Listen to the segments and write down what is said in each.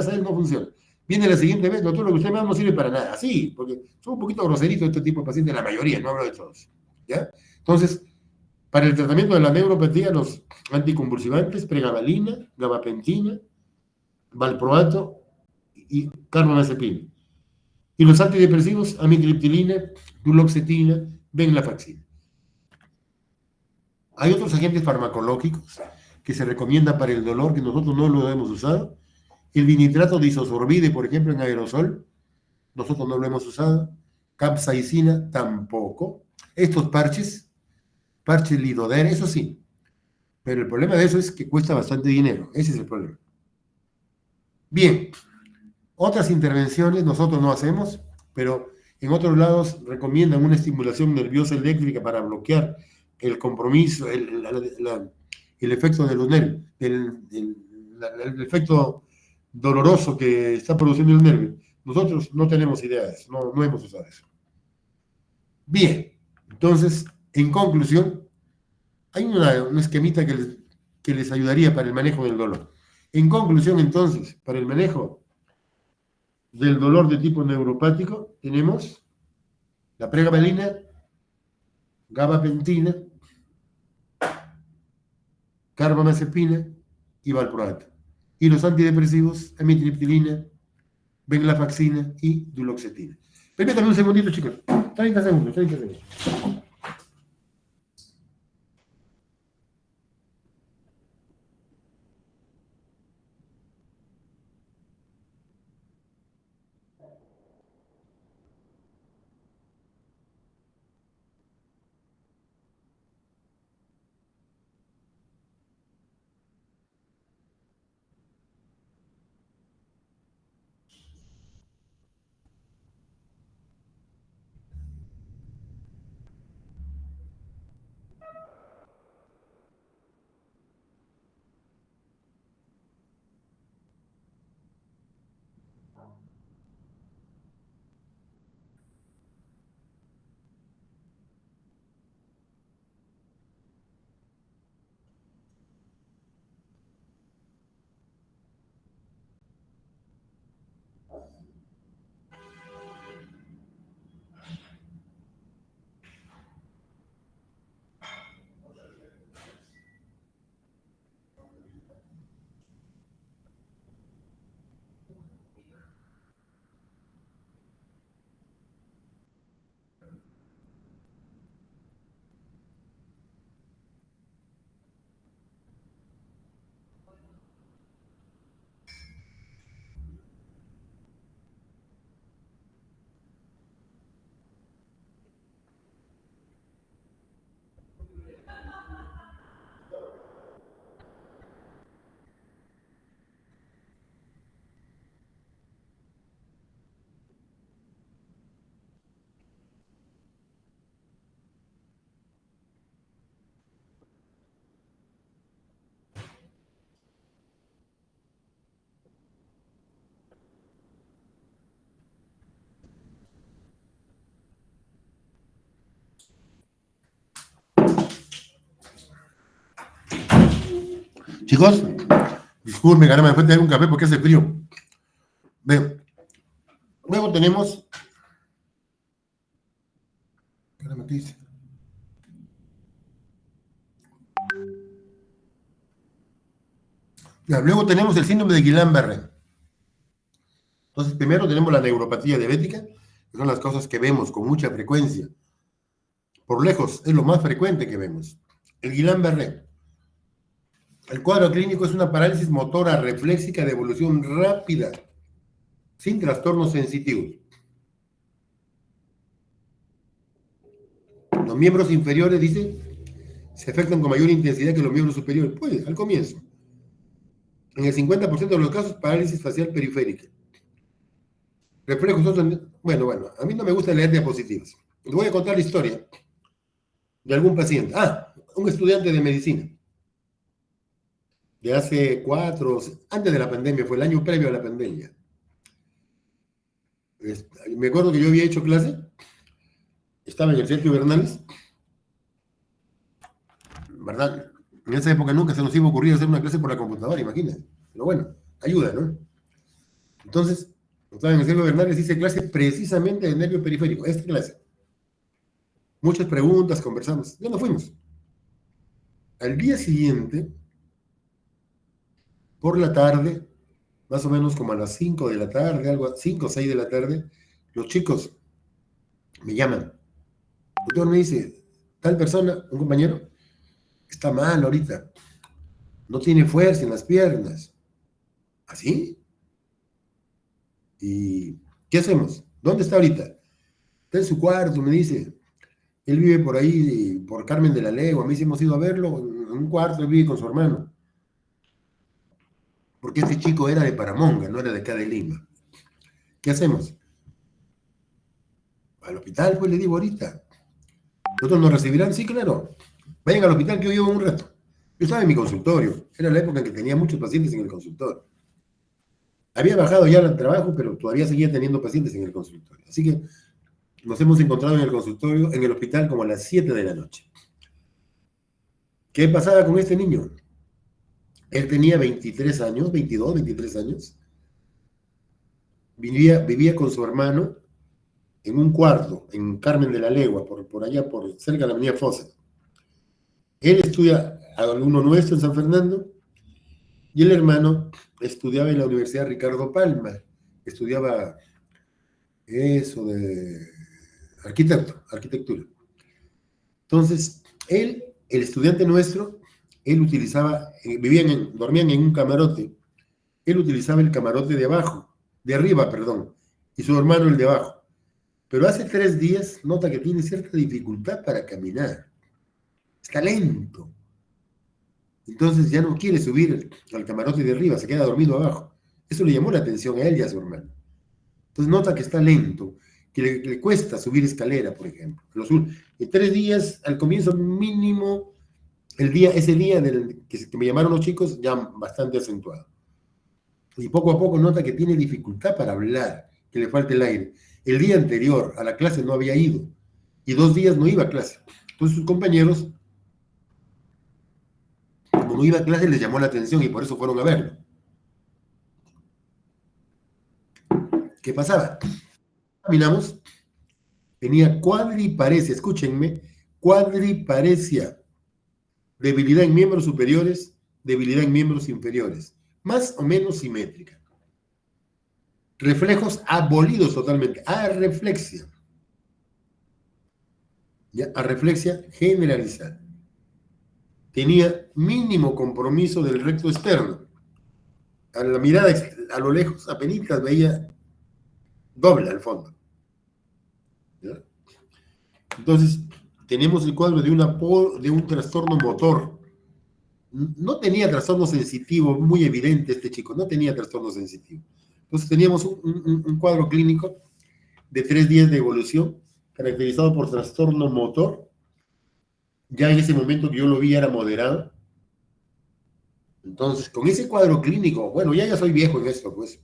él no funciona. Viene la siguiente vez, doctor, lo que usted me da no sirve para nada. Sí, porque son un poquito groseritos este tipo de pacientes, la mayoría, no hablo de todos. ¿Ya? Entonces, para el tratamiento de la neuropatía, los anticonvulsivantes, pregabalina, gabapentina, valproato y carbamazepina. Y los antidepresivos, amitriptilina, duloxetina, venlafaxina. Hay otros agentes farmacológicos que se recomiendan para el dolor que nosotros no lo hemos usado. El dinitrato de isosorbide, por ejemplo, en aerosol, nosotros no lo hemos usado. Capsaicina, tampoco. Estos parches Lidoder, eso sí. Pero el problema de eso es que cuesta bastante dinero. Ese es el problema. Bien, otras intervenciones nosotros no hacemos, pero en otros lados recomiendan una estimulación nerviosa eléctrica para bloquear el compromiso, el efecto de los nervios, el efecto doloroso que está produciendo el nervio. Nosotros no tenemos idea de eso, no hemos usado eso. Bien, entonces, en conclusión, hay un esquemita que les ayudaría para el manejo del dolor. En conclusión, entonces, para el manejo del dolor de tipo neuropático, tenemos la pregabalina, gabapentina, carbamazepina y valproato. Y los antidepresivos, amitriptilina, venlafaxina y duloxetina. Permítanme un segundito, chicos. 30 segundos, 30 segundos. Chicos, disculpen, caramba, me fue a tener un café porque hace frío. Bien. Luego tenemos. Caramba, ¿qué dice? Ya, luego tenemos el síndrome de Guillain-Barré. Entonces, primero tenemos la neuropatía diabética, que son las cosas que vemos con mucha frecuencia. Por lejos, es lo más frecuente que vemos. El Guillain-Barré. El cuadro clínico es una parálisis motora reflexica de evolución rápida, sin trastornos sensitivos. Los miembros inferiores, dice, se afectan con mayor intensidad que los miembros superiores. Pues, al comienzo. En el 50% de los casos, parálisis facial periférica. Reflejos, bueno, a mí no me gusta leer diapositivas. Les voy a contar la historia de algún paciente. Un estudiante de medicina. De hace antes de la pandemia, fue el año previo a la pandemia. Me acuerdo que yo había hecho clase, estaba en el centro Bernales, ¿verdad? En esa época nunca se nos iba a ocurrir hacer una clase por la computadora, imagínense. Pero bueno, ayuda, ¿no? Entonces, doctor Anselmo Bernales hice clase precisamente de nervio periférico, esta clase. Muchas preguntas, conversamos, ya nos fuimos. Al día siguiente, por la tarde, más o menos como a las 5 de la tarde, 5 o 6 de la tarde, los chicos me llaman. El doctor me dice, tal persona, un compañero, está mal ahorita, no tiene fuerza en las piernas. ¿Así? ¿Y qué hacemos? ¿Dónde está ahorita? Está en su cuarto, me dice. Él vive por ahí, por Carmen de la Legua. A mí sí hemos ido a verlo en un cuarto, él vive con su hermano. Porque este chico era de Paramonga, no era de acá de Lima. ¿Qué hacemos? Al hospital, pues le digo ahorita. ¿Nosotros nos recibirán? Sí, claro. Vayan al hospital que yo llevo un rato. Yo estaba en mi consultorio. Era la época en que tenía muchos pacientes en el consultorio. Había bajado ya el trabajo, pero todavía seguía teniendo pacientes en el consultorio. Así que nos hemos encontrado en el consultorio, en el hospital, como a las 7 de la noche. ¿Qué pasaba con este niño? Él tenía 23 años, 22, 23 años. Vivía con su hermano en un cuarto, en Carmen de la Legua, por allá, cerca de la avenida Fosa. Él estudia alumno nuestro en San Fernando y el hermano estudiaba en la Universidad Ricardo Palma. Estudiaba eso de arquitectura. Entonces, él, el estudiante nuestro, él utilizaba, dormían en un camarote. Él utilizaba el camarote de arriba, perdón, y su hermano el de abajo. Pero hace 3 días nota que tiene cierta dificultad para caminar. Está lento. Entonces ya no quiere subir al camarote de arriba, se queda dormido abajo. Eso le llamó la atención a él y a su hermano. Entonces nota que está lento, que le cuesta subir escalera, por ejemplo. En 3 días, al comienzo mínimo, ese día que me llamaron los chicos, ya bastante acentuado. Y poco a poco nota que tiene dificultad para hablar, que le falta el aire. El día anterior a la clase no había ido, y 2 días no iba a clase. Entonces sus compañeros, como no iba a clase, les llamó la atención y por eso fueron a verlo. ¿Qué pasaba? Caminamos, tenía cuadriparesia, escúchenme, cuadriparesia, debilidad en miembros superiores, debilidad en miembros inferiores, más o menos simétrica. Reflejos abolidos totalmente, arreflexia. ¿Ya? Arreflexia generalizada. Tenía mínimo compromiso del recto externo. A la mirada a lo lejos, apenas veía doble al fondo. ¿Ya? Entonces, tenemos el cuadro de un trastorno motor. No tenía trastorno sensitivo muy evidente este chico, no tenía trastorno sensitivo. Entonces teníamos un cuadro clínico de 3 días de evolución, caracterizado por trastorno motor. Ya en ese momento que yo lo vi era moderado. Entonces, con ese cuadro clínico, bueno, ya soy viejo en esto, pues.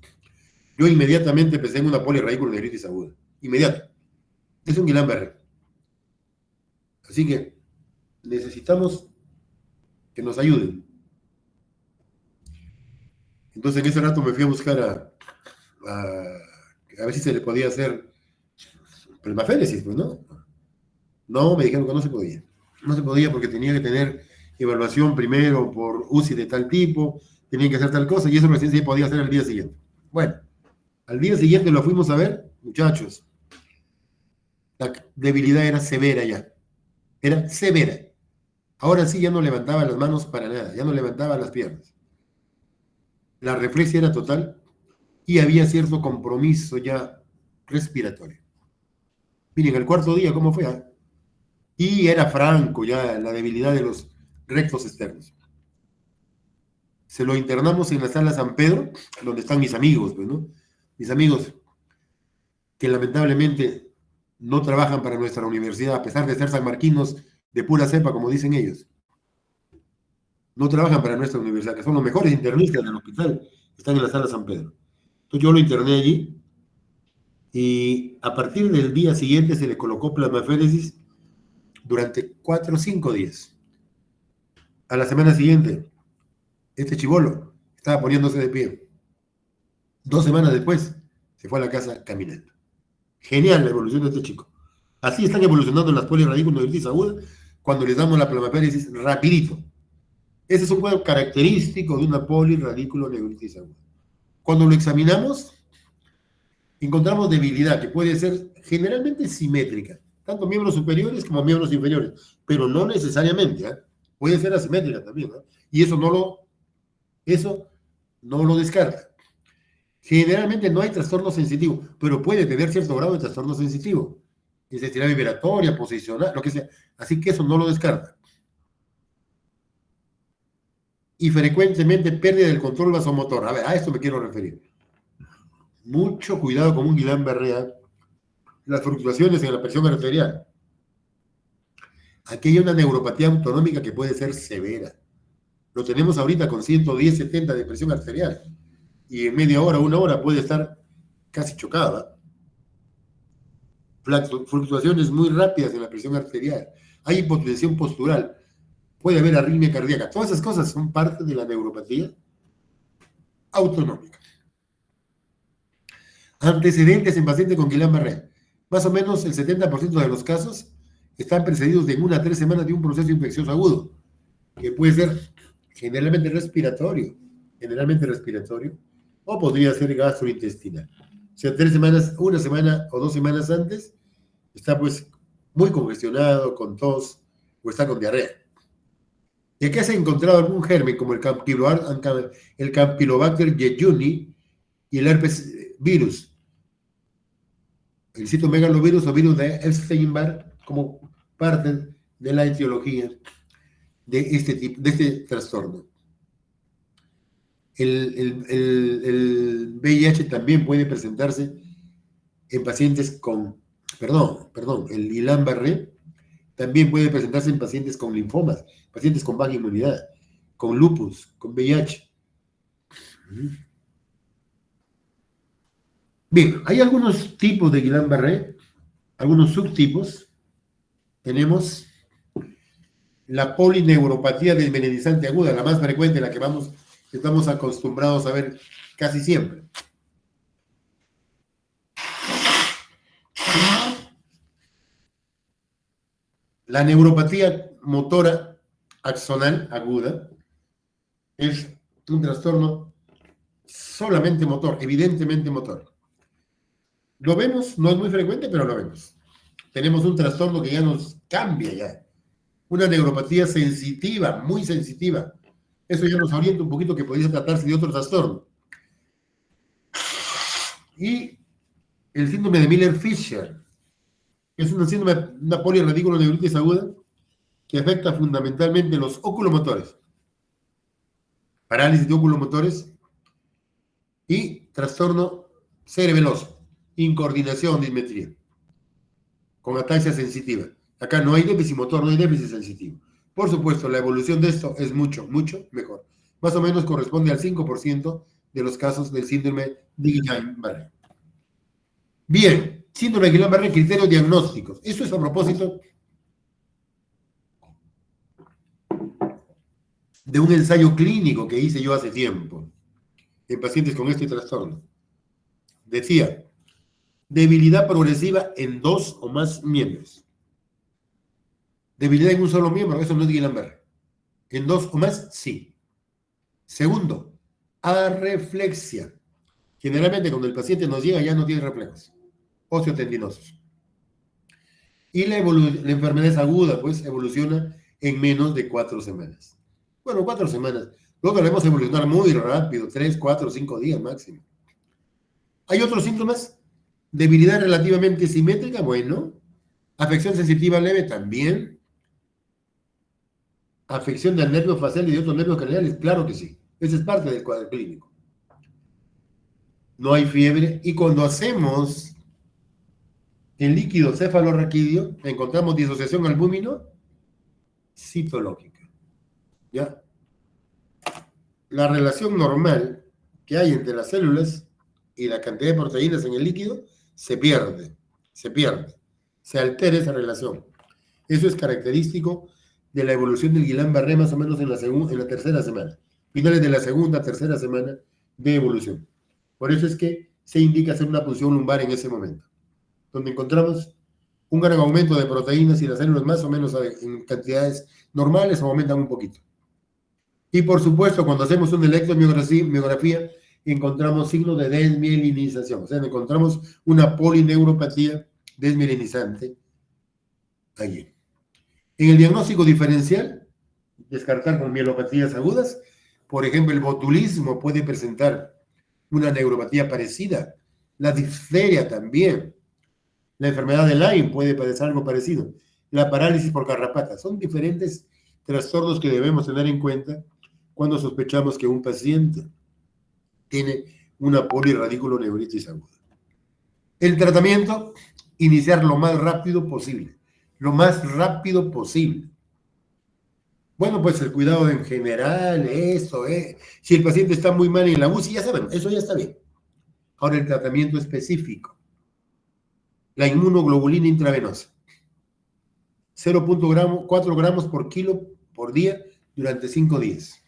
Yo inmediatamente empecé en una polirradiculonefritis aguda. Inmediato. Es un Guillain-Barré. Así que necesitamos que nos ayuden. Entonces en ese rato me fui a buscar a ver si se le podía hacer plasmaféresis, pues, ¿no? No, me dijeron que no se podía. No se podía porque tenía que tener evaluación primero por UCI de tal tipo, tenía que hacer tal cosa, y eso recién se podía hacer al día siguiente. Bueno, al día siguiente lo fuimos a ver, muchachos. La debilidad era severa ya. Era severa. Ahora sí ya no levantaba las manos para nada, ya no levantaba las piernas. La reflexia era total y había cierto compromiso ya respiratorio. Miren, el 4.º día, ¿cómo fue? Y era franco ya la debilidad de los rectos externos. Se lo internamos en la sala San Pedro, donde están mis amigos, pues, ¿no? Mis amigos que lamentablemente no trabajan para nuestra universidad, a pesar de ser sanmarquinos de pura cepa, como dicen ellos. No trabajan para nuestra universidad, que son los mejores internistas del hospital, están en la sala San Pedro. Entonces yo lo interné allí y a partir del día siguiente se le colocó plasmaféresis durante 4 o 5 días. A la semana siguiente, este chibolo estaba poniéndose de pie. 2 semanas después, se fue a la casa caminando. Genial la evolución de este chico. Así están evolucionando las polirradículo-neuritis agudas cuando les damos la plasmaféresis rapidito. Ese es un cuadro característico de una polirradículo-neuritis aguda. Cuando lo examinamos, encontramos debilidad que puede ser generalmente simétrica, tanto miembros superiores como miembros inferiores, pero no necesariamente, ¿eh? Puede ser asimétrica también, ¿eh? Y eso no lo descarta. Generalmente no hay trastorno sensitivo, pero puede tener cierto grado de trastorno sensitivo. Necesidad vibratoria, posicional, lo que sea. Así que eso no lo descarta. Y frecuentemente pérdida del control vasomotor. A ver, a esto me quiero referir. Mucho cuidado con un Guillain-Barré. Las fluctuaciones en la presión arterial. Aquí hay una neuropatía autonómica que puede ser severa. Lo tenemos ahorita con 110, 70 de presión arterial. Y en media hora, 1 hora puede estar casi chocada. Fluctuaciones muy rápidas en la presión arterial. Hay hipotensión postural. Puede haber arritmia cardíaca. Todas esas cosas son parte de la neuropatía autonómica. Antecedentes en pacientes con Guillain-Barré. Más o menos el 70% de los casos están precedidos de 1 a 3 semanas de un proceso infeccioso agudo, que puede ser generalmente respiratorio, o podría ser gastrointestinal. O sea, 3 semanas, 1 semana o 2 semanas antes, está pues muy congestionado, con tos, o está con diarrea. Y aquí se ha encontrado algún germen, como el Campylobacter jejuni y el herpes virus, el citomegalovirus o virus de Epstein-Barr, como parte de la etiología de este trastorno. El VIH también puede presentarse en pacientes con, el Guillain-Barré también puede presentarse en pacientes con linfomas, pacientes con baja inmunidad, con lupus, con VIH. Bien, hay algunos tipos de Guillain-Barré, algunos subtipos. Tenemos la polineuropatía desmelenizante aguda, la más frecuente, la que estamos acostumbrados a ver casi siempre. La neuropatía motora axonal aguda es un trastorno solamente motor, evidentemente motor. Lo vemos, no es muy frecuente, pero lo vemos. Tenemos un trastorno que ya nos cambia ya. Una neuropatía sensitiva, muy sensitiva. Eso ya nos orienta un poquito que podría tratarse de otro trastorno. Y el síndrome de Miller-Fisher, que es una polirradículo-neuritis aguda que afecta fundamentalmente los oculomotores, parálisis de oculomotores y trastorno cerebeloso, incoordinación, dismetría, con ataxia sensitiva. Acá no hay déficit motor, no hay déficit sensitivo. Por supuesto, la evolución de esto es mucho, mucho mejor. Más o menos corresponde al 5% de los casos del síndrome de Guillain-Barré. Bien, síndrome de Guillain-Barré, criterios diagnósticos. Esto es a propósito de un ensayo clínico que hice yo hace tiempo en pacientes con este trastorno. Decía, debilidad progresiva en 2 o más miembros. Debilidad en un solo miembro, eso no es Guillain-Barré. En 2 o más, sí. Segundo, arreflexia. Generalmente cuando el paciente nos llega ya no tiene reflejos osteotendinosos. Y la enfermedad es aguda, pues evoluciona en menos de 4 semanas. Bueno, 4 semanas. Luego debemos evolucionar muy rápido, 3, 4, 5 días máximo. ¿Hay otros síntomas? Debilidad relativamente simétrica, bueno. Afección sensitiva leve también. Afección del nervio facial y de otros nervios craneales, claro que sí. Esa es parte del cuadro clínico. No hay fiebre. Y cuando hacemos el líquido cefalorraquídeo, encontramos disociación albúmino citológica. ¿Ya? La relación normal que hay entre las células y la cantidad de proteínas en el líquido se pierde. Se altera esa relación. Eso es característico de la evolución del Guillain-Barré más o menos en la tercera semana. Finales de la segunda, tercera semana de evolución. Por eso es que se indica hacer una punción lumbar en ese momento, donde encontramos un gran aumento de proteínas y las células más o menos en cantidades normales o aumentan un poquito. Y por supuesto, cuando hacemos una electromiografía, encontramos signos de desmielinización, o sea, encontramos una polineuropatía desmielinizante allí. En el diagnóstico diferencial, descartar con mielopatías agudas, por ejemplo, el botulismo puede presentar una neuropatía parecida, la difteria también, la enfermedad de Lyme puede padecer algo parecido, la parálisis por garrapata, son diferentes trastornos que debemos tener en cuenta cuando sospechamos que un paciente tiene una polirradiculoneuritis aguda. El tratamiento, iniciar lo más rápido posible, lo más rápido posible. Bueno, pues el cuidado en general, eso, si el paciente está muy mal en la UCI, ya saben, eso ya está bien. Ahora el tratamiento específico, la inmunoglobulina intravenosa, 0.4 gramos por kilo por día durante 5 días.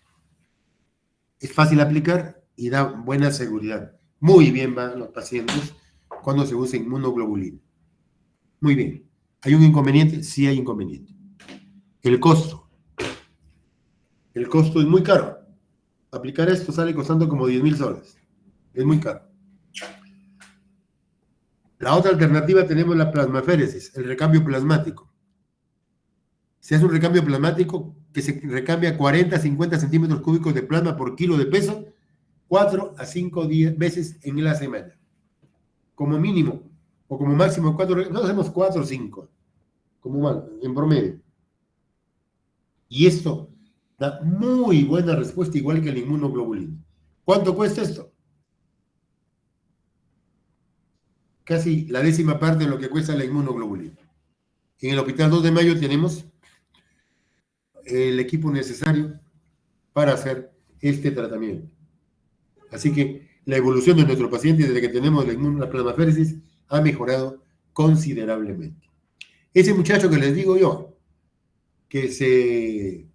Es fácil aplicar y da buena seguridad. Muy bien van los pacientes cuando se usa inmunoglobulina. Muy bien. ¿Hay un inconveniente? Sí hay inconveniente. El costo. El costo es muy caro. Aplicar esto sale costando como 10,000 soles. Es muy caro. La otra alternativa tenemos la plasmaféresis, el recambio plasmático. Se hace un recambio plasmático que se recambia 40 a 50 centímetros cúbicos de plasma por kilo de peso, 4 a 5 veces en la semana. Como mínimo, o como máximo 4, no hacemos 4 o 5, como mal, en promedio. Y esto da muy buena respuesta, igual que la inmunoglobulina. ¿Cuánto cuesta esto? Casi la 10ª parte de lo que cuesta la inmunoglobulina. En el Hospital 2 de Mayo tenemos el equipo necesario para hacer este tratamiento. Así que la evolución de nuestro paciente desde que tenemos la plasmaféresis ha mejorado considerablemente. Ese muchacho que les digo yo, que se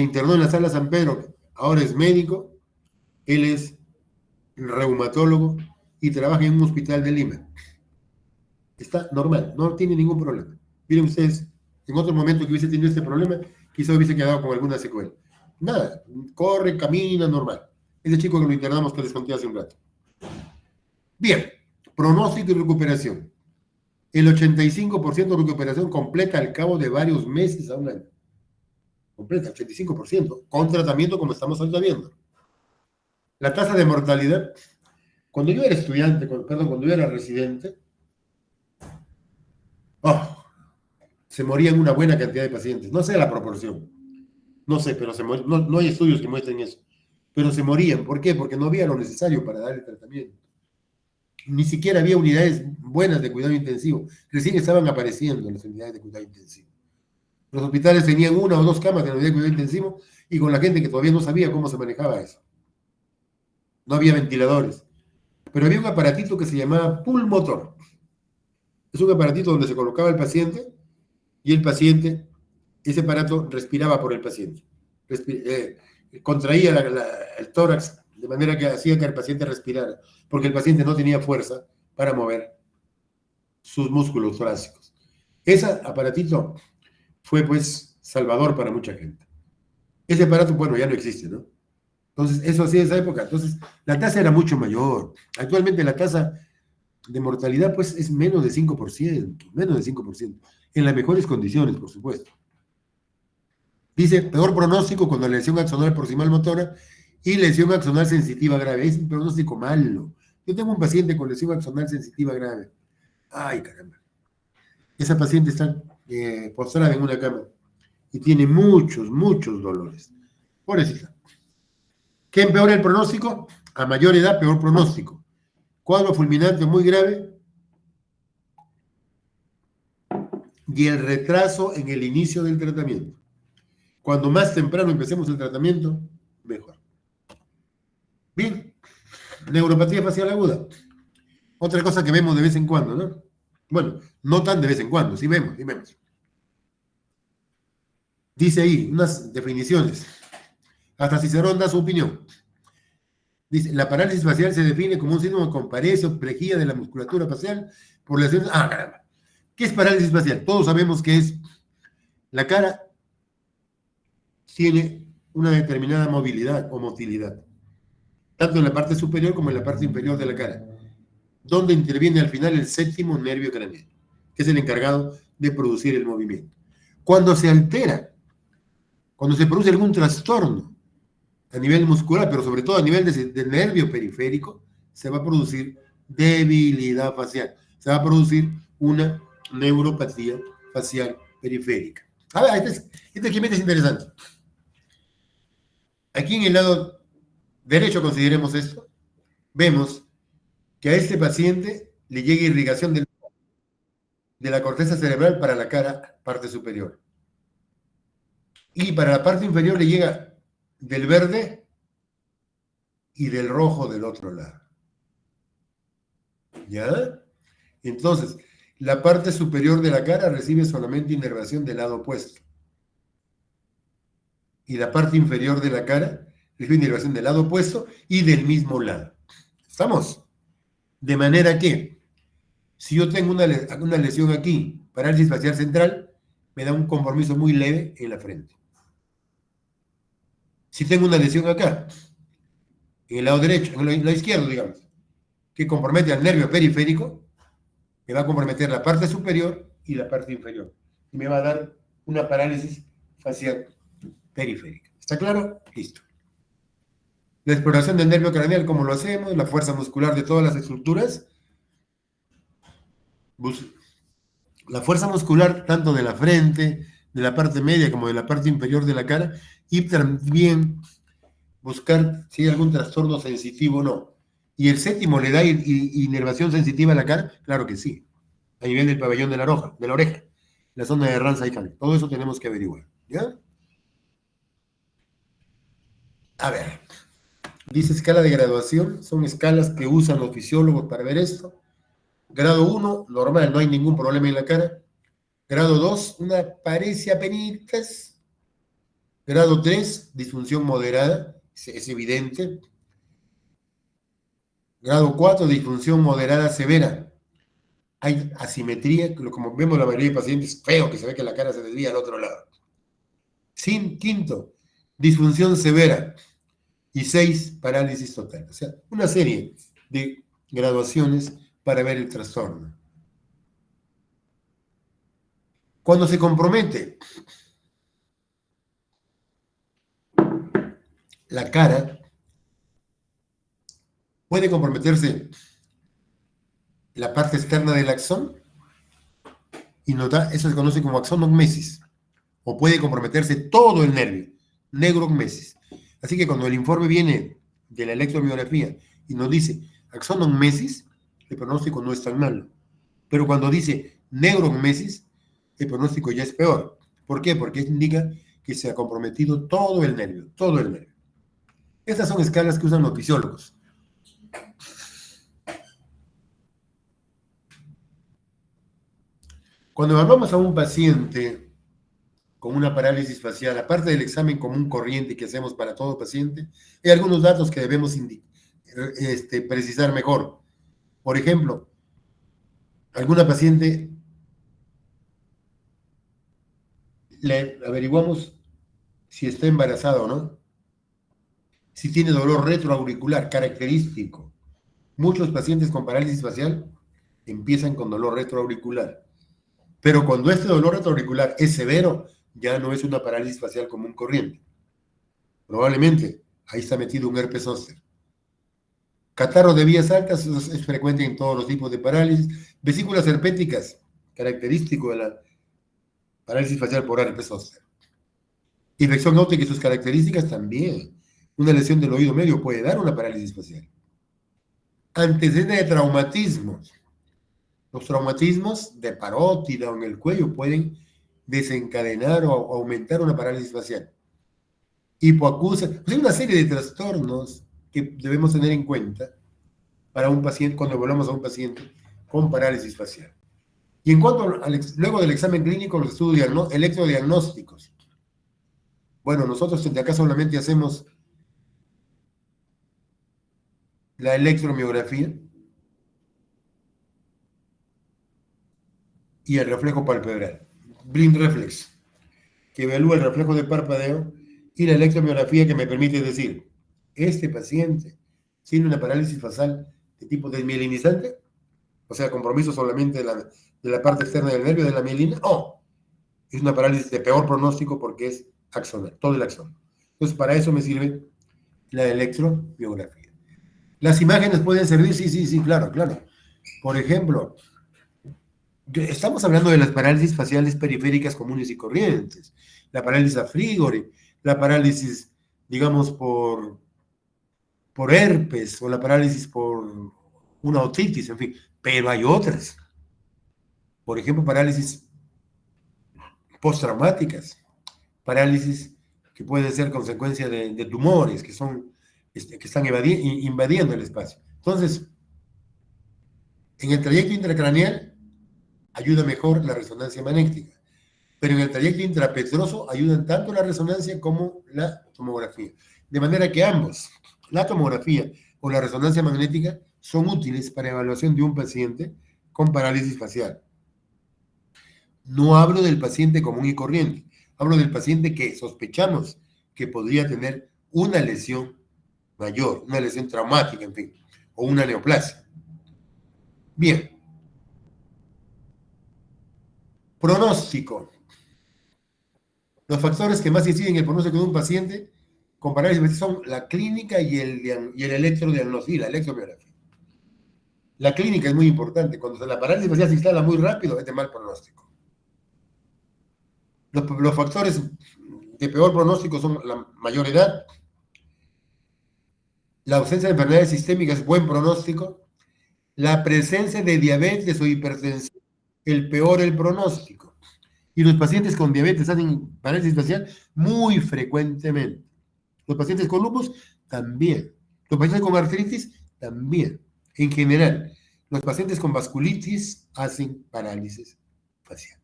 internó en la sala San Pedro, ahora es médico, él es reumatólogo y trabaja en un hospital de Lima. Está normal, no tiene ningún problema. Miren ustedes, en otro momento que hubiese tenido este problema, quizá hubiese quedado con alguna secuela. Nada, corre, camina, normal. Ese chico que lo internamos que les conté hace un rato. Bien, pronóstico y recuperación. El 85% de recuperación completa al cabo de varios meses a un año. Completa, 85%, con tratamiento como estamos ahorita viendo. La tasa de mortalidad, cuando yo era estudiante, cuando yo era residente, se morían una buena cantidad de pacientes. No sé la proporción, no sé, pero no hay estudios que muestren eso. Pero se morían. ¿Por qué? Porque no había lo necesario para dar el tratamiento. Ni siquiera había unidades buenas de cuidado intensivo. Recién estaban apareciendo las unidades de cuidado intensivo. Los hospitales tenían 1 o 2 camas de la unidad de cuidado intensivo y con la gente que todavía no sabía cómo se manejaba eso. No había ventiladores. Pero había un aparatito que se llamaba pulmotor. Es un aparatito donde se colocaba el paciente y el paciente, ese aparato respiraba por el paciente. Contraía el tórax de manera que hacía que el paciente respirara, porque el paciente no tenía fuerza para mover sus músculos torácicos. Ese aparatito fue, pues, salvador para mucha gente. Ese aparato, bueno, ya no existe, ¿no? Entonces, eso hacía esa época. Entonces, la tasa era mucho mayor. Actualmente la tasa de mortalidad, pues, es menos de 5%, menos de 5%, en las mejores condiciones, por supuesto. Dice, peor pronóstico cuando la lesión axonal proximal motora y lesión axonal sensitiva grave. Es un pronóstico malo. Yo tengo un paciente con lesión axonal sensitiva grave. Ay, caramba. Esa paciente está postrada en una cama y tiene muchos, muchos dolores. Pobrecita. ¿Qué empeora el pronóstico? A mayor edad, peor pronóstico. Cuadro fulminante muy grave y el retraso en el inicio del tratamiento. Cuando más temprano empecemos el tratamiento, mejor. Bien, neuropatía facial aguda. Otra cosa que vemos de vez en cuando, ¿no? Bueno, no tan de vez en cuando, sí vemos, sí vemos. Dice ahí unas definiciones. Hasta Cicerón da su opinión. Dice, la parálisis facial se define como un síndrome con parese o plejía de la musculatura facial por lesiones. Ah, caramba. ¿Qué es parálisis facial? Todos sabemos que es la cara tiene una determinada movilidad o motilidad, tanto en la parte superior como en la parte inferior de la cara, donde interviene al final el séptimo nervio craneal, que es el encargado de producir el movimiento. Cuando se altera, cuando se produce algún trastorno a nivel muscular, pero sobre todo a nivel del nervio periférico, se va a producir debilidad facial, se va a producir una neuropatía facial periférica. A ver, este es interesante. Aquí en el lado derecho, consideremos esto, vemos que a este paciente le llega irrigación de la corteza cerebral para la cara, parte superior. Y para la parte inferior le llega del verde y del rojo del otro lado. ¿Ya? Entonces, la parte superior de la cara recibe solamente inervación del lado opuesto. Y la parte inferior de la cara recibe inervación del lado opuesto y del mismo lado. ¿Estamos? De manera que, si yo tengo una lesión aquí, parálisis facial central, me da un compromiso muy leve en la frente. Si tengo una lesión acá, en el lado derecho, en el lado izquierdo, digamos, que compromete al nervio periférico, me va a comprometer la parte superior y la parte inferior. Y me va a dar una parálisis facial periférica. ¿Está claro? Listo. La exploración del nervio craneal, ¿cómo lo hacemos? La fuerza muscular de todas las estructuras. La fuerza muscular tanto de la frente, de la parte media como de la parte inferior de la cara, y también buscar si hay algún trastorno sensitivo o no. ¿Y el séptimo le da inervación sensitiva a la cara? Claro que sí. A nivel del pabellón de la oreja, la zona de Ramsay County. Todo eso tenemos que averiguar. ¿Ya? A ver. Dice escala de graduación. Son escalas que usan los fisiólogos para ver esto. Grado 1, normal, no hay ningún problema en la cara. Grado 2, una parecia penitas. Grado 3, disfunción moderada, es evidente. Grado 4, disfunción moderada severa. Hay asimetría, como vemos la mayoría de pacientes, feo que se ve que la cara se desvía al otro lado. Quinto, disfunción severa. Y 6, parálisis total. O sea, una serie de graduaciones para ver el trastorno. Cuando se compromete la cara, puede comprometerse la parte externa del axón y eso se conoce como axonogmesis, o puede comprometerse todo el nervio, negrogmesis. Así que cuando el informe viene de la electromiografía y nos dice axonogmesis, el pronóstico no es tan malo. Pero cuando dice negrogmesis, el pronóstico ya es peor. ¿Por qué? Porque indica que se ha comprometido todo el nervio, todo el nervio. Estas son escalas que usan los fisiólogos. Cuando evaluamos a un paciente con una parálisis facial, aparte del examen común corriente que hacemos para todo paciente, hay algunos datos que debemos precisar mejor. Por ejemplo, alguna paciente le averiguamos si está embarazada o no, si tiene dolor retroauricular característico. Muchos pacientes con parálisis facial empiezan con dolor retroauricular. Pero cuando este dolor retroauricular es severo, ya no es una parálisis facial común corriente. Probablemente ahí está metido un herpes zóster. Catarro de vías altas es frecuente en todos los tipos de parálisis. Vesículas herpéticas, característico de la parálisis facial por herpes zóster. Infección óptica y sus características también. Una lesión del oído medio puede dar una parálisis facial. Antecedentes de traumatismos. Los traumatismos de parótida o en el cuello pueden desencadenar o aumentar una parálisis facial. Hipoacusia. Pues hay una serie de trastornos que debemos tener en cuenta para un paciente, cuando evaluamos a un paciente con parálisis facial. Y en cuanto luego del examen clínico, los estudios electrodiagnósticos. Bueno, nosotros desde acá solamente hacemos la electromiografía y el reflejo palpebral. Blind reflex, que evalúa el reflejo de parpadeo, y la electromiografía, que me permite decir, este paciente tiene una parálisis facial de tipo desmielinizante, o sea, compromiso solamente de la parte externa del nervio, de la mielina, o es una parálisis de peor pronóstico porque es axonal, todo el axón. Entonces, para eso me sirve la electromiografía. ¿Las imágenes pueden servir? Sí, sí, sí, claro, claro. Por ejemplo, estamos hablando de las parálisis faciales periféricas comunes y corrientes, la parálisis a frigore, la parálisis, digamos, por herpes, o la parálisis por una otitis, en fin, pero hay otras. Por ejemplo, parálisis postraumáticas, parálisis que pueden ser consecuencia de tumores que están invadiendo el espacio. Entonces, en el trayecto intracraneal ayuda mejor la resonancia magnética, pero en el trayecto intrapetroso ayudan tanto la resonancia como la tomografía. De manera que ambos, la tomografía o la resonancia magnética, son útiles para evaluación de un paciente con parálisis facial. No hablo del paciente común y corriente, hablo del paciente que sospechamos que podría tener una lesión mayor, una lesión traumática, en fin, o una neoplasia. Bien. Pronóstico. Los factores que más inciden en el pronóstico de un paciente con parálisis son la clínica y el electrodiagnóstico y la electromiografía. La clínica es muy importante. Cuando la parálisis facial se instala muy rápido, es de mal pronóstico. Los factores de peor pronóstico son la mayor edad, la ausencia de enfermedades sistémicas, buen pronóstico, la presencia de diabetes o hipertensión, el peor el pronóstico. Y los pacientes con diabetes hacen parálisis facial muy frecuentemente. Los pacientes con lupus también. Los pacientes con artritis también. En general, los pacientes con vasculitis hacen parálisis facial.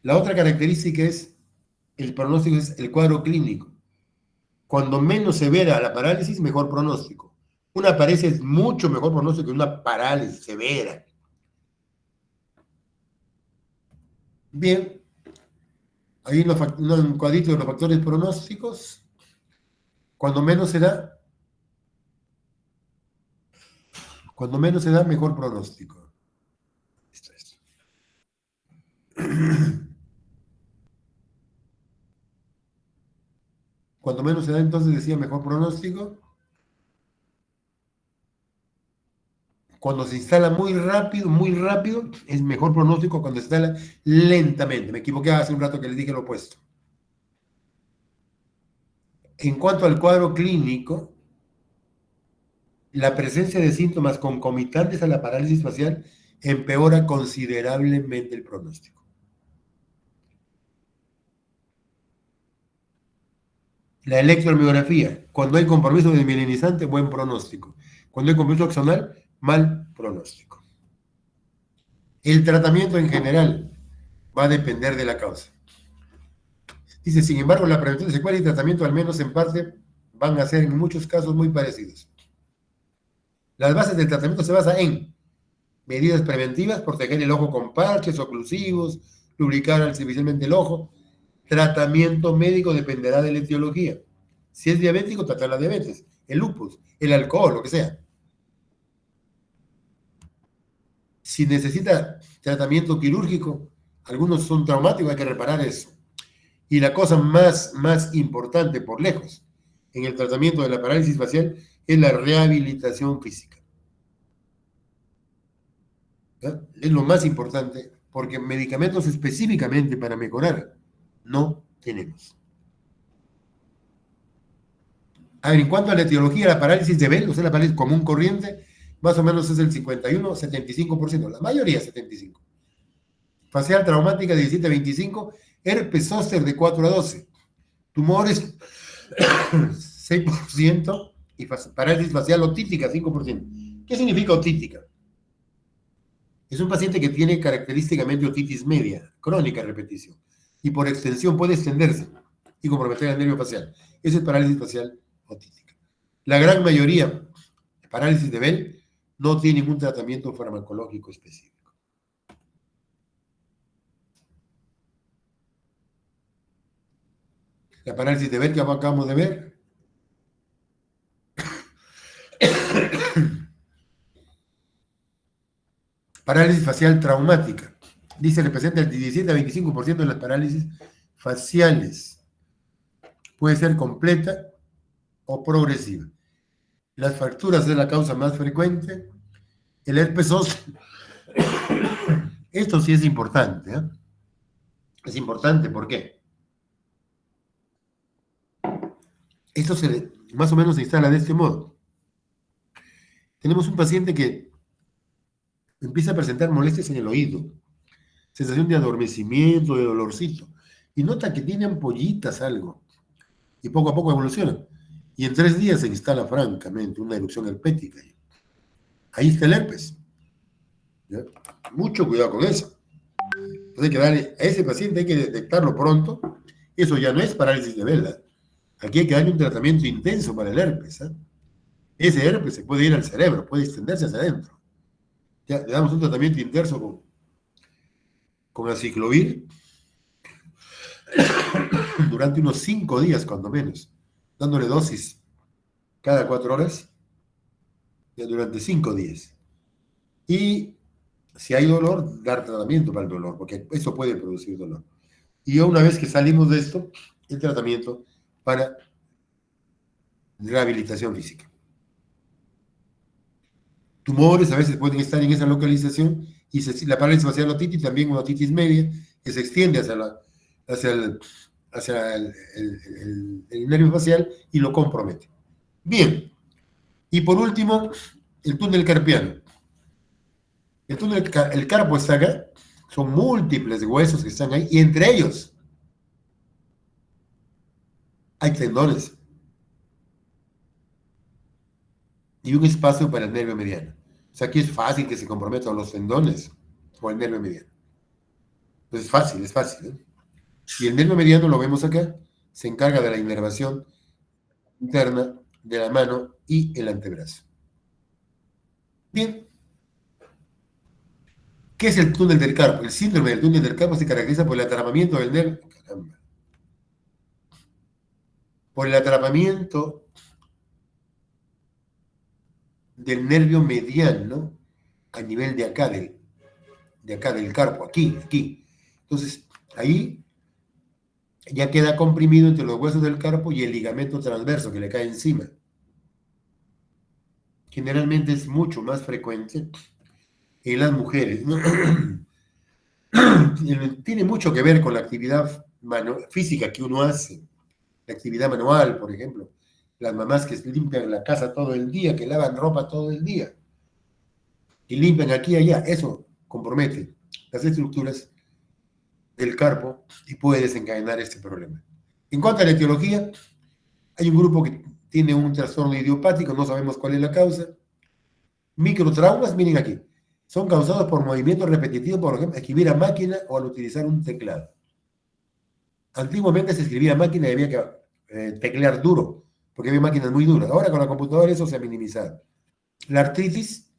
La otra característica es el pronóstico, es el cuadro clínico. Cuando menos severa la parálisis, mejor pronóstico. Una parálisis es mucho mejor pronóstico que una parálisis severa. Bien, ahí un cuadrito de los factores pronósticos. Cuando menos se da, mejor pronóstico. Esto es. Cuando menos se da, entonces decía mejor pronóstico. Cuando se instala muy rápido, es mejor pronóstico. Cuando se instala lentamente. Me equivoqué hace un rato que les dije lo opuesto. En cuanto al cuadro clínico, la presencia de síntomas concomitantes a la parálisis facial empeora considerablemente el pronóstico. La electromiografía, cuando hay compromiso desmielinizante, buen pronóstico. Cuando hay compromiso axonal, mal pronóstico. El tratamiento en general va a depender de la causa. Dice, sin embargo, la prevención de secuelas y tratamiento, al menos en parte, van a ser en muchos casos muy parecidos. Las bases del tratamiento se basan en medidas preventivas, proteger el ojo con parches oclusivos, lubricar artificialmente el ojo. Tratamiento médico dependerá de la etiología. Si es diabético, tratar la diabetes, el lupus, el alcohol, lo que sea. Si necesita tratamiento quirúrgico, algunos son traumáticos, hay que reparar eso. Y la cosa más importante por lejos en el tratamiento de la parálisis facial es la rehabilitación física. ¿Ya? Es lo más importante, porque medicamentos específicamente para mejorar no tenemos. A ver, en cuanto a la etiología, la parálisis de Bell, o sea, la parálisis común corriente, más o menos es el 51, 75%, la mayoría 75%. Facial traumática de 17 a 25, herpes zóster de 4 a 12, tumores 6% y parálisis facial otítica 5%. ¿Qué significa otítica? Es un paciente que tiene característicamente otitis media, crónica repetición, y por extensión puede extenderse y comprometer el nervio facial. Eso es parálisis facial otítica. La gran mayoría de parálisis de Bell no tiene ningún tratamiento farmacológico específico. La parálisis de Bell que acabamos de ver parálisis facial traumática. Dice, representa el 17 a 25% de las parálisis faciales. Puede ser completa o progresiva. Las fracturas es la causa más frecuente. El herpes óseo. Esto sí es importante. ¿Eh? Es importante, ¿por qué? Esto más o menos se instala de este modo. Tenemos un paciente que empieza a presentar molestias en el oído, sensación de adormecimiento, de dolorcito, y nota que tiene ampollitas algo, y poco a poco evoluciona. Y en 3 días se instala francamente una erupción herpética. Ahí está el herpes. ¿Ya? Mucho cuidado con eso. Entonces hay que darle a ese paciente, hay que detectarlo pronto. Eso ya no es parálisis de Bell. Aquí hay que darle un tratamiento intenso para el herpes. ¿Eh? Ese herpes se puede ir al cerebro, puede extenderse hacia adentro. Ya, le damos un tratamiento intenso con aciclovir durante unos 5 días, cuando menos, dándole dosis cada 4 horas ya durante 5 días. Y si hay dolor, dar tratamiento para el dolor, porque eso puede producir dolor. Y una vez que salimos de esto, el tratamiento para rehabilitación física. Tumores a veces pueden estar en esa localización y la parálisis facial otitis, también una otitis media, que se extiende hacia el nervio facial y lo compromete. Bien, y por último, el túnel carpiano. El carpo está acá, son múltiples huesos que están ahí, y entre ellos hay tendones y un espacio para el nervio mediano. O sea, aquí es fácil que se comprometan los tendones o el nervio mediano. Entonces es fácil. ¿Eh? Y el nervio mediano, lo vemos acá, se encarga de la inervación interna de la mano y el antebrazo. Bien. ¿Qué es el túnel del carpo? El síndrome del túnel del carpo se caracteriza por el atrapamiento del nervio. Caramba. Por el atrapamiento del nervio mediano a nivel de acá del carpo, aquí. Entonces, ahí ya queda comprimido entre los huesos del carpo y el ligamento transverso que le cae encima. Generalmente es mucho más frecuente en las mujeres. Tiene mucho que ver con la actividad física que uno hace, la actividad manual, por ejemplo. Las mamás que limpian la casa todo el día, que lavan ropa todo el día, y limpian aquí y allá, eso compromete las estructuras del carpo y puede desencadenar este problema. En cuanto a la etiología, hay un grupo que tiene un trastorno idiopático, no sabemos cuál es la causa. Microtraumas, miren aquí, son causados por movimientos repetitivos, por ejemplo, escribir a máquina o al utilizar un teclado. Antiguamente se escribía a máquina y había que teclear duro, porque había máquinas muy duras. Ahora con la computadora eso se ha minimizado. La artritis,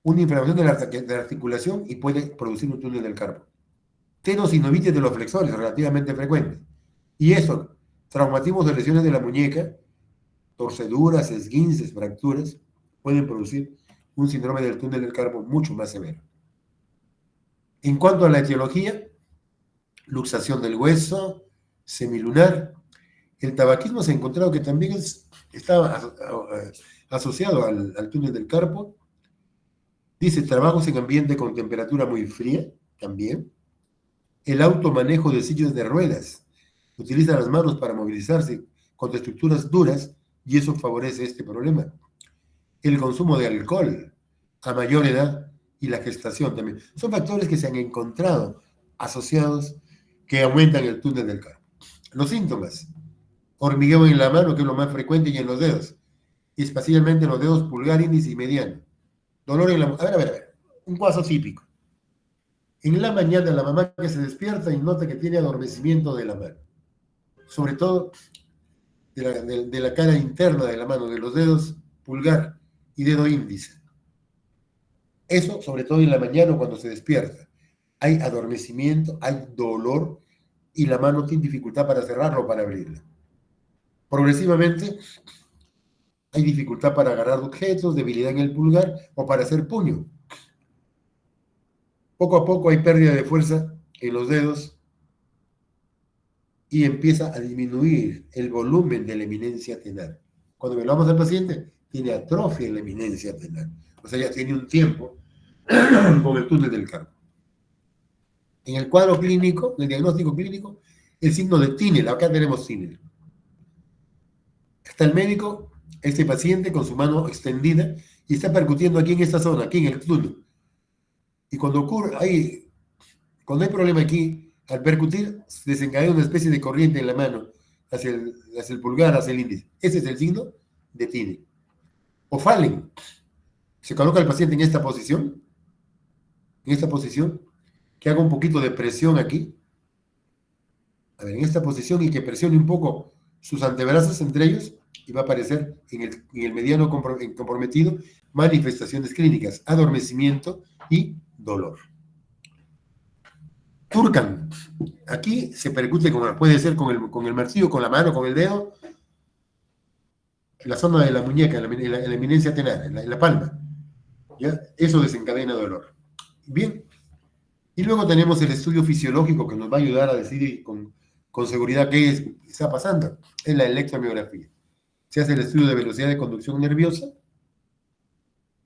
una inflamación de la articulación y puede producir un túnel del carpo. Tendinovitis de los flexores, relativamente frecuente. Y eso, traumatismos de lesiones de la muñeca, torceduras, esguinces, fracturas, pueden producir un síndrome del túnel del carpo mucho más severo. En cuanto a la etiología, luxación del hueso, semilunar, el tabaquismo se ha encontrado que también está asociado al túnel del carpo. Dice, trabajos en ambiente con temperatura muy fría, también. El automanejo de sillas de ruedas. Utiliza las manos para movilizarse contra estructuras duras y eso favorece este problema. El consumo de alcohol a mayor edad y la gestación también. Son factores que se han encontrado asociados que aumentan el túnel del carpo. Los síntomas. Hormigueo en la mano, que es lo más frecuente, y en los dedos. Y especialmente en los dedos pulgar, índice y mediano. Dolor en la mano. A ver. Un caso típico. En la mañana la mamá que se despierta y nota que tiene adormecimiento de la mano. sobre todo de la cara interna de la mano, de los dedos pulgar y dedo índice. Eso, sobre todo en la mañana cuando se despierta. Hay adormecimiento, hay dolor y la mano tiene dificultad para cerrarlo o para abrirla. Progresivamente hay dificultad para agarrar objetos, debilidad en el pulgar o para hacer puño. Poco a poco hay pérdida de fuerza en los dedos y empieza a disminuir el volumen de la eminencia tenar. Cuando evaluamos al paciente, tiene atrofia en la eminencia tenar. O sea, ya tiene un tiempo con el túnel del carpo. En el cuadro clínico, en el diagnóstico clínico, el signo de Tinel, acá tenemos Tinel. Está el médico, este paciente con su mano extendida y está percutiendo aquí en esta zona, aquí en el túnel. Y cuando cuando hay problema aquí, al percutir, desencadena una especie de corriente en la mano, hacia el pulgar, hacia el índice. Ese es el signo de Tinel. O Fallen. Se coloca el paciente en esta posición, que haga un poquito de presión aquí. A ver, en esta posición y que presione un poco sus antebrazos entre ellos y va a aparecer en el mediano comprometido manifestaciones clínicas, adormecimiento y dolor. Turcan. Aquí se percute, puede ser con el martillo, con la mano, con el dedo, en la zona de la muñeca, en la eminencia tenar, en la palma. ¿Ya? Eso desencadena dolor. Bien. Y luego tenemos el estudio fisiológico que nos va a ayudar a decir con seguridad qué está pasando. Es la electromiografía. Se hace el estudio de velocidad de conducción nerviosa,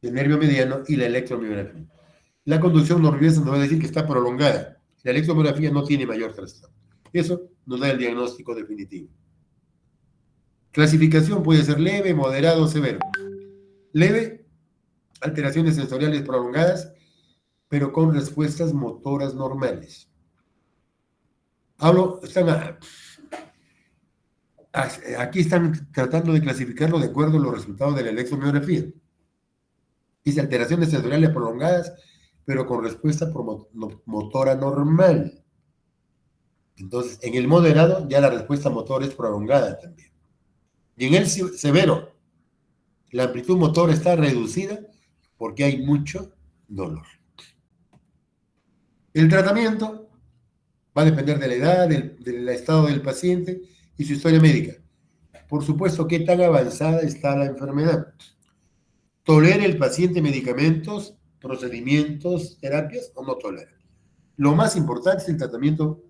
del nervio mediano y la electromiografía. La conducción nerviosa nos va a decir que está prolongada. La electromiografía no tiene mayor trastorno. Eso nos da el diagnóstico definitivo. Clasificación puede ser leve, moderado, severo. Leve, alteraciones sensoriales prolongadas, pero con respuestas motoras normales. Aquí están tratando de clasificarlo de acuerdo a los resultados de la electromiografía. Dice alteraciones sensoriales prolongadas, pero con respuesta motora normal. Entonces, en el moderado ya la respuesta motora es prolongada también. Y en el severo, la amplitud motora está reducida porque hay mucho dolor. El tratamiento va a depender de la edad, del estado del paciente y su historia médica. Por supuesto, qué tan avanzada está la enfermedad. ¿Tolera el paciente medicamentos, procedimientos, terapias o no tolera? Lo más importante es el tratamiento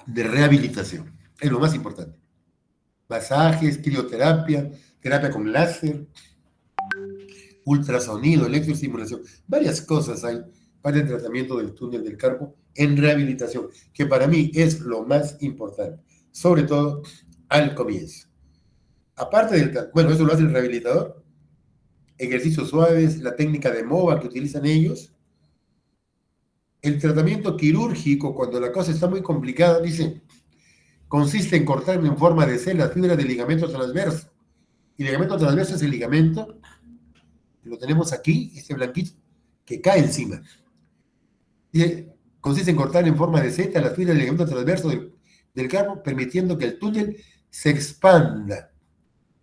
de rehabilitación. Es lo más importante. Masajes, crioterapia, terapia con láser, ultrasonido, electroestimulación. Varias cosas hay para el tratamiento del túnel del carpo en rehabilitación, que para mí es lo más importante, sobre todo al comienzo. Aparte eso lo hace el rehabilitador, ejercicios suaves, la técnica de MOVA que utilizan ellos. El tratamiento quirúrgico, cuando la cosa está muy complicada, dice, consiste en cortar en forma de C las fibras del ligamento transverso. Y el ligamento transverso es el ligamento, lo tenemos aquí, este blanquito, que cae encima. Y consiste en cortar en forma de Z las fibras del ligamento transverso del carpo, permitiendo que el túnel se expanda,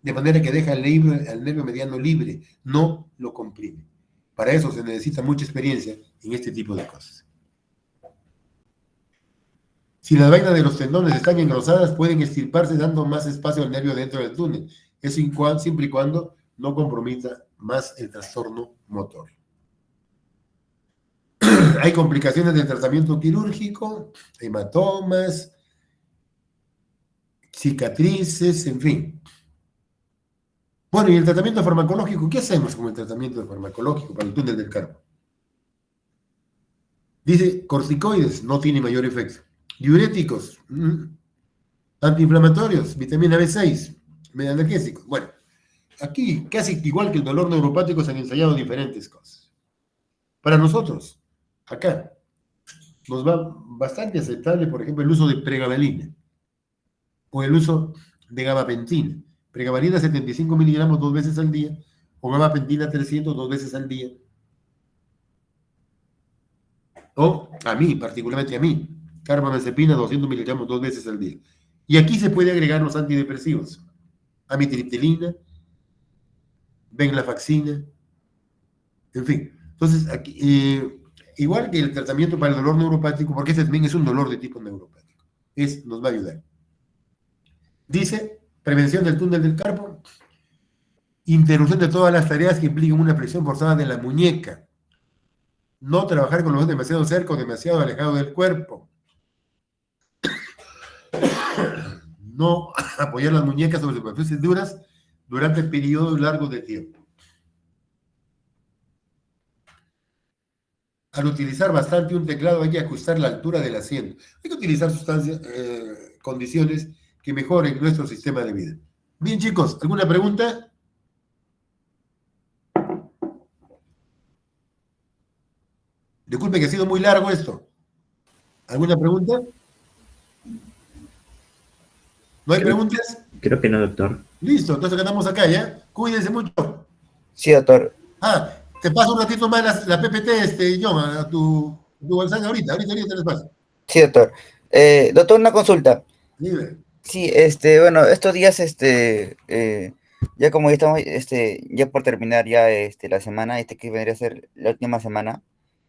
de manera que deja al nervio mediano libre, no lo comprime. Para eso se necesita mucha experiencia en este tipo de cosas. Si las vainas de los tendones están engrosadas, pueden extirparse dando más espacio al nervio dentro del túnel. Eso siempre y cuando no comprometa más el trastorno motor. Hay complicaciones del tratamiento quirúrgico, hematomas, cicatrices, en fin. Bueno, y el tratamiento farmacológico, ¿qué hacemos con el tratamiento farmacológico para el túnel del carpo? Dice, corticoides, no tiene mayor efecto. Diuréticos, antiinflamatorios, vitamina B6, analgésicos. Bueno, aquí, casi igual que el dolor neuropático, se han ensayado diferentes cosas. Para nosotros, acá, nos va bastante aceptable, por ejemplo, el uso de pregabalina o el uso de gabapentina. Pregabalina 75 miligramos 2 veces al día o gabapentina 300 2 veces al día. O a mí, particularmente a mí, carbamazepina 200 miligramos 2 veces al día. Y aquí se puede agregar los antidepresivos, amitriptilina, venlafaxina, en fin. Entonces, aquí, igual que el tratamiento para el dolor neuropático, porque este también es un dolor de tipo neuropático, nos va a ayudar. Dice, prevención del túnel del carpo, interrupción de todas las tareas que impliquen una presión forzada de la muñeca, no trabajar con los dedos demasiado cerca o demasiado alejado del cuerpo, no apoyar las muñecas sobre superficies duras durante periodos largos de tiempo. Al utilizar bastante un teclado hay que ajustar la altura del asiento. Hay que utilizar condiciones que mejoren nuestro sistema de vida. Bien, chicos, ¿alguna pregunta? Disculpe que ha sido muy largo esto. ¿Alguna pregunta? ¿No hay preguntas? Creo que no, doctor. Listo, entonces quedamos acá, ¿ya? Cuídense mucho. Sí, doctor. Te paso un ratito más la PPT, John, a tu WhatsApp ahorita les paso. Sí, doctor. Doctor, una consulta. Libre. Sí, bueno, estos días, ya como ya estamos, ya por terminar ya, la semana, que vendría a ser la última semana,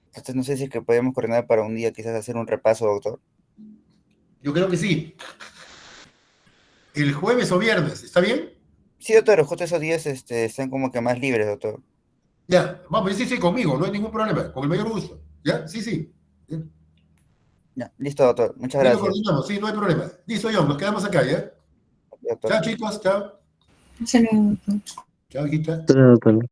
entonces no sé si es que podemos coordinar para un día quizás hacer un repaso, doctor. Yo creo que sí. El jueves o viernes, ¿está bien? Sí, doctor, justo esos días, están como que más libres, doctor. Ya, vamos, sí, conmigo, no hay ningún problema, con el mayor gusto. ¿Ya? Sí. Ya, listo, doctor. Muchas Ya lo gracias. coordinamos, sí, no hay problema. Listo, John, nos quedamos acá, ¿ya? Doctor. Chao, chicos, chao. Hasta luego, doctor. Chao, hijita. Doctor.